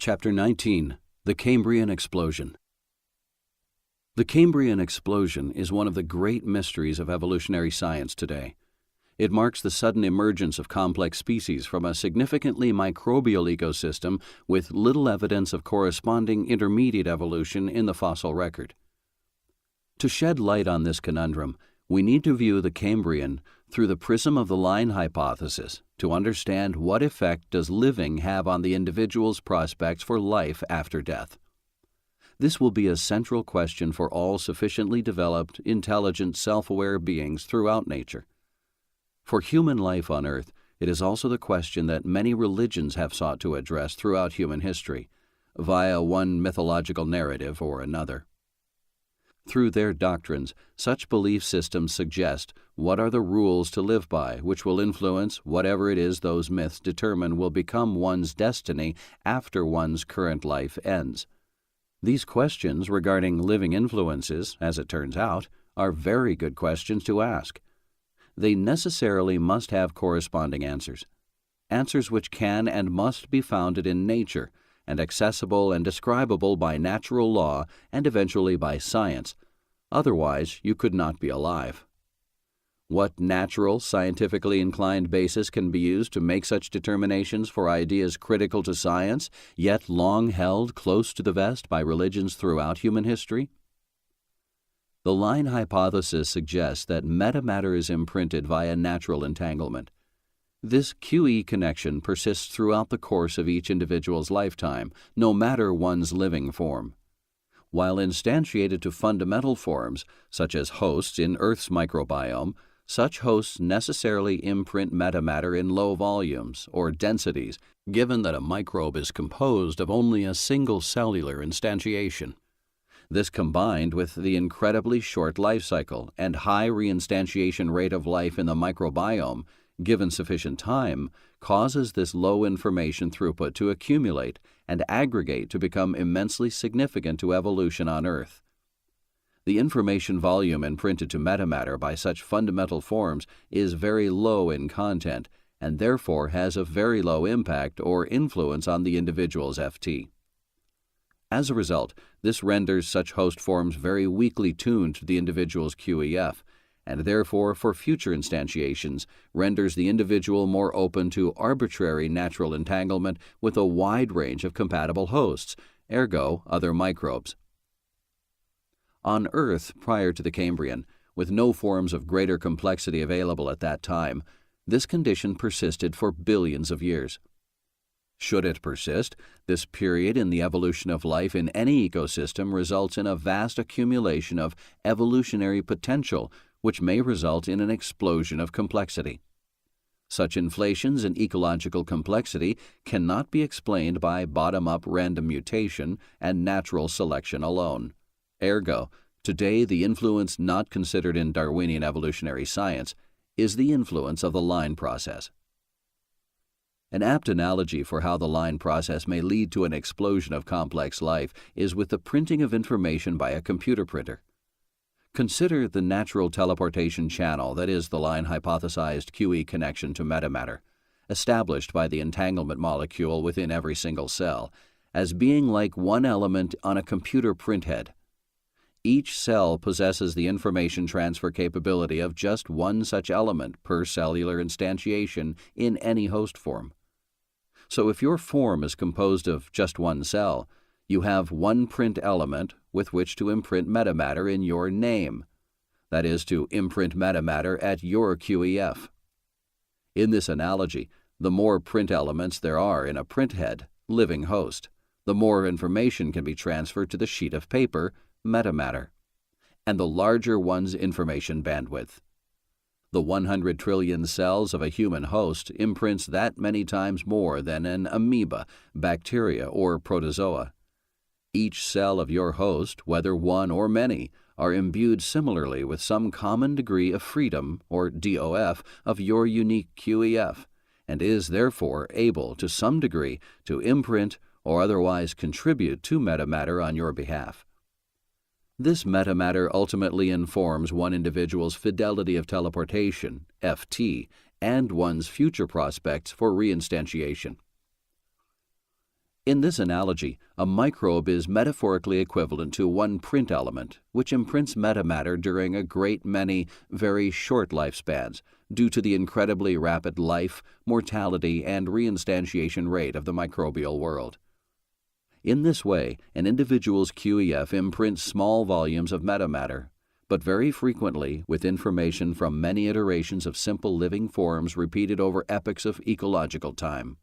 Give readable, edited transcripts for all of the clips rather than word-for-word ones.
Chapter 19, The Cambrian Explosion. The Cambrian explosion is one of the great mysteries of evolutionary science today. It marks the sudden emergence of complex species from a significantly microbial ecosystem with little evidence of corresponding intermediate evolution in the fossil record. To shed light on this conundrum, we need to view the Cambrian through the prism of the line hypothesis to understand what effect does living have on the individual's prospects for life after death. This will be a central question for all sufficiently developed, intelligent, self-aware beings throughout nature. For human life on Earth, it is also the question that many religions have sought to address throughout human history, via one mythological narrative or another. Through their doctrines, such belief systems suggest what are the rules to live by, which will influence whatever it is those myths determine will become one's destiny after one's current life ends. These questions regarding living influences, as it turns out, are very good questions to ask. They necessarily must have corresponding answers which can and must be founded in nature, and accessible and describable by natural law and eventually by science. Otherwise, you could not be alive. What natural, scientifically inclined basis can be used to make such determinations for ideas critical to science, yet long held close to the vest by religions throughout human history? The line hypothesis suggests that metamatter is imprinted via natural entanglement. This QE connection persists throughout the course of each individual's lifetime, no matter one's living form. While instantiated to fundamental forms, such as hosts in Earth's microbiome, such hosts necessarily imprint metamatter in low volumes or densities, given that a microbe is composed of only a single cellular instantiation. This, combined with the incredibly short life cycle and high reinstantiation rate of life in the microbiome, given sufficient time, causes this low information throughput to accumulate and aggregate to become immensely significant to evolution on Earth. The information volume imprinted to metamatter by such fundamental forms is very low in content and therefore has a very low impact or influence on the individual's FT. As a result, this renders such host forms very weakly tuned to the individual's QEF, and therefore for future instantiations renders the individual more open to arbitrary natural entanglement with a wide range of compatible hosts, ergo other microbes. On Earth prior to the Cambrian, with no forms of greater complexity available at that time, this condition persisted for billions of years. Should it persist, this period in the evolution of life in any ecosystem results in a vast accumulation of evolutionary potential, which may result in an explosion of complexity. Such inflations in ecological complexity cannot be explained by bottom-up random mutation and natural selection alone. Ergo, today the influence not considered in Darwinian evolutionary science is the influence of the line process. An apt analogy for how the line process may lead to an explosion of complex life is with the printing of information by a computer printer. Consider the natural teleportation channel that is the line hypothesized QE connection to metamatter, established by the entanglement molecule within every single cell, as being like one element on a computer printhead. Each cell possesses the information transfer capability of just one such element per cellular instantiation in any host form. So if your form is composed of just one cell, you have one print element with which to imprint metamatter in your name, that is, to imprint metamatter at your QEF. In this analogy, the more print elements there are in a printhead, living host, the more information can be transferred to the sheet of paper, metamatter, and the larger one's information bandwidth. The 100 trillion cells of a human host imprints that many times more than an amoeba, bacteria, or protozoa. Each cell of your host, whether one or many, are imbued similarly with some common degree of freedom, or DOF, of your unique QEF, and is therefore able to some degree to imprint or otherwise contribute to metamatter on your behalf. This metamatter ultimately informs one individual's fidelity of teleportation, FT, and one's future prospects for reinstantiation. In this analogy, a microbe is metaphorically equivalent to one print element, which imprints metamatter during a great many very short lifespans due to the incredibly rapid life, mortality, and reinstantiation rate of the microbial world. In this way, an individual's QEF imprints small volumes of metamatter, but very frequently with information from many iterations of simple living forms repeated over epochs of ecological time.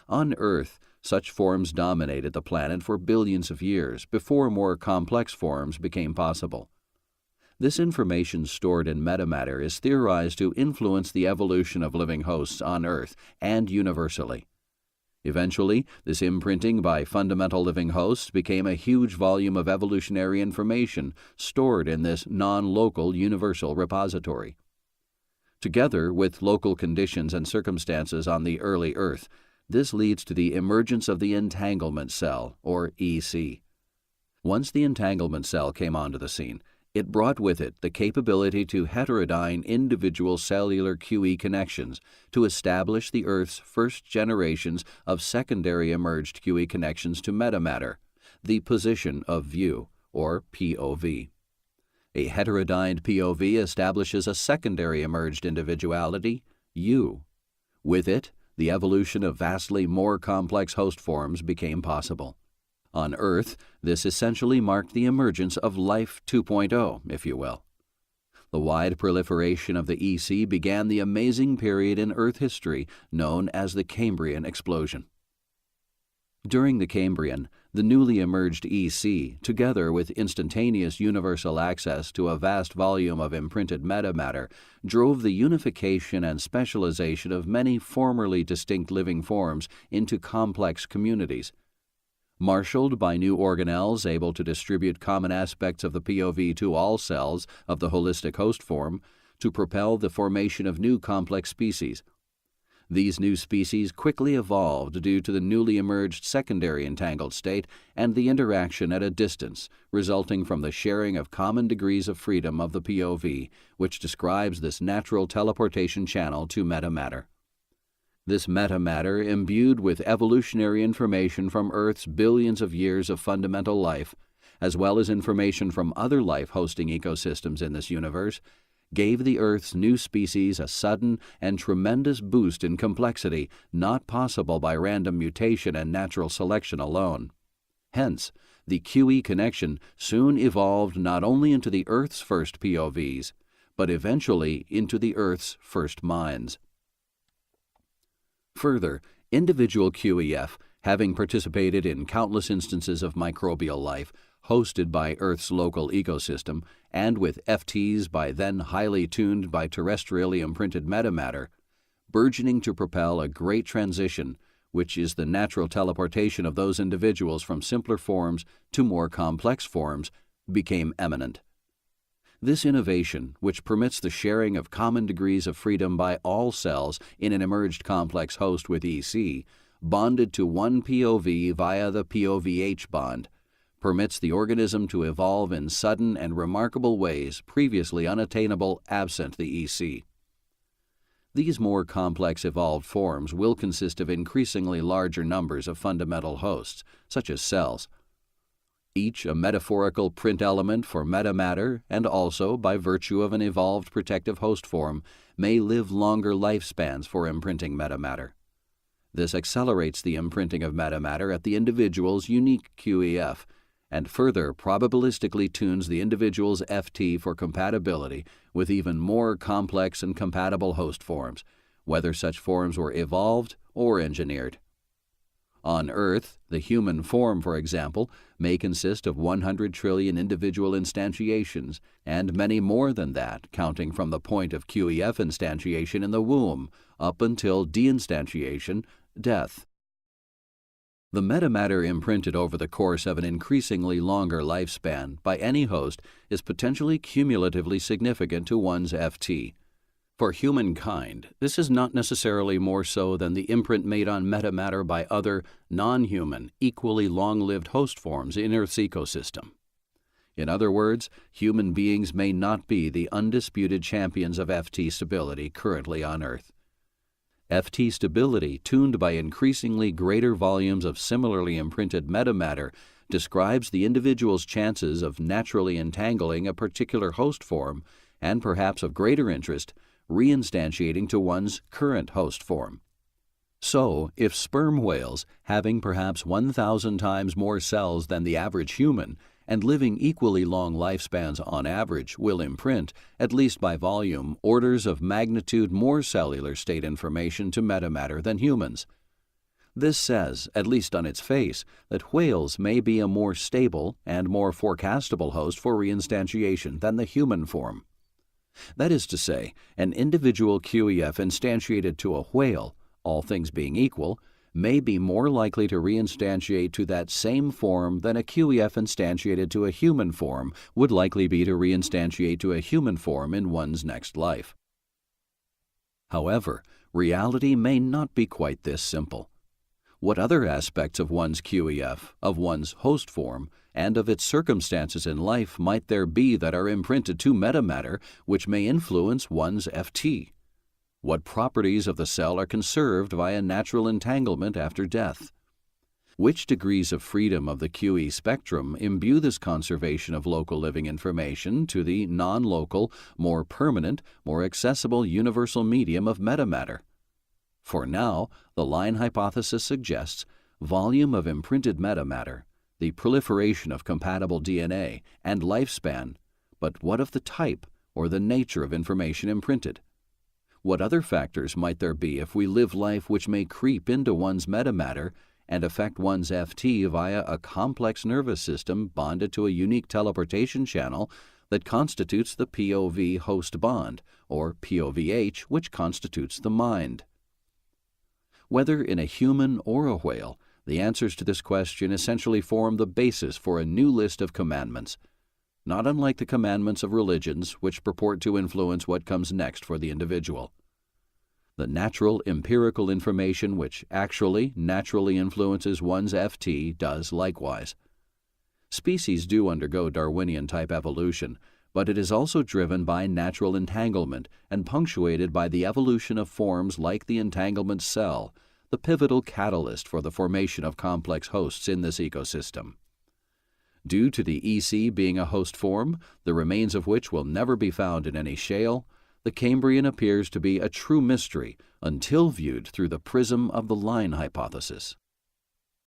On Earth, such forms dominated the planet for billions of years before more complex forms became possible. This information stored in metamatter is theorized to influence the evolution of living hosts on Earth and universally. Eventually, this imprinting by fundamental living hosts became a huge volume of evolutionary information stored in this non-local universal repository. Together with local conditions and circumstances on the early Earth, this leads to the emergence of the entanglement cell, or EC. Once the entanglement cell came onto the scene, it brought with it the capability to heterodyne individual cellular QE connections to establish the Earth's first generations of secondary emerged QE connections to metamatter, the position of view, or POV. A heterodyned POV establishes a secondary emerged individuality, U. With it, the evolution of vastly more complex host forms became possible. On Earth, this essentially marked the emergence of Life 2.0, if you will. The wide proliferation of the EC began the amazing period in Earth history known as the Cambrian explosion. During the Cambrian, the newly emerged EC, together with instantaneous universal access to a vast volume of imprinted metamatter, drove the unification and specialization of many formerly distinct living forms into complex communities. Marshaled by new organelles able to distribute common aspects of the POV to all cells of the holistic host form to propel the formation of new complex species. These new species quickly evolved due to the newly emerged secondary entangled state and the interaction at a distance resulting from the sharing of common degrees of freedom of the POV, which describes this natural teleportation channel to metamatter. This metamatter, imbued with evolutionary information from Earth's billions of years of fundamental life, as well as information from other life-hosting ecosystems in this universe, gave the Earth's new species a sudden and tremendous boost in complexity not possible by random mutation and natural selection alone. Hence, the QE connection soon evolved not only into the Earth's first POVs, but eventually into the Earth's first minds. Further, individual QEF, having participated in countless instances of microbial life, hosted by Earth's local ecosystem, and with FTs by then highly tuned by terrestrially imprinted metamatter, burgeoning to propel a great transition, which is the natural teleportation of those individuals from simpler forms to more complex forms, became eminent. This innovation, which permits the sharing of common degrees of freedom by all cells in an emerged complex host with EC, bonded to one POV via the POVH bond, permits the organism to evolve in sudden and remarkable ways previously unattainable absent the EC. These more complex evolved forms will consist of increasingly larger numbers of fundamental hosts, such as cells, each a metaphorical print element for metamatter and also, by virtue of an evolved protective host form, may live longer lifespans for imprinting metamatter. This accelerates the imprinting of metamatter at the individual's unique QEF, and further probabilistically tunes the individual's FT for compatibility with even more complex and compatible host forms, whether such forms were evolved or engineered. On Earth, the human form, for example, may consist of 100 trillion individual instantiations, and many more than that, counting from the point of QEF instantiation in the womb up until deinstantiation, death. The metamatter imprinted over the course of an increasingly longer lifespan by any host is potentially cumulatively significant to one's FT. For humankind, this is not necessarily more so than the imprint made on metamatter by other, non-human, equally long-lived host forms in Earth's ecosystem. In other words, human beings may not be the undisputed champions of FT stability currently on Earth. FT stability tuned by increasingly greater volumes of similarly imprinted metamatter describes the individual's chances of naturally entangling a particular host form and, perhaps of greater interest, reinstantiating to one's current host form. So, if sperm whales, having perhaps 1,000 times more cells than the average human and living equally long lifespans on average, will imprint, at least by volume, orders of magnitude more cellular state information to metamatter than humans. This says, at least on its face, that whales may be a more stable and more forecastable host for reinstantiation than the human form. That is to say, an individual QEF instantiated to a whale, all things being equal, may be more likely to reinstantiate to that same form than a QEF instantiated to a human form would likely be to reinstantiate to a human form in one's next life. However, reality may not be quite this simple. What other aspects of one's QEF, of one's host form, and of its circumstances in life might there be that are imprinted to metamatter which may influence one's FT? What properties of the cell are conserved via natural entanglement after death? Which degrees of freedom of the QE spectrum imbue this conservation of local living information to the non-local, more permanent, more accessible universal medium of metamatter? For now, the line hypothesis suggests volume of imprinted metamatter, the proliferation of compatible DNA, and lifespan, but what of the type or the nature of information imprinted? What other factors might there be if we live life which may creep into one's metamatter and affect one's FT via a complex nervous system bonded to a unique teleportation channel that constitutes the POV host bond, or POVH, which constitutes the mind? Whether in a human or a whale, the answers to this question essentially form the basis for a new list of commandments, not unlike the commandments of religions which purport to influence what comes next for the individual. The natural empirical information which actually naturally influences one's FT does likewise. Species do undergo Darwinian-type evolution, but it is also driven by natural entanglement and punctuated by the evolution of forms like the entanglement cell, the pivotal catalyst for the formation of complex hosts in this ecosystem. Due to the EC being a host form, the remains of which will never be found in any shale, the Cambrian appears to be a true mystery until viewed through the prism of the line hypothesis.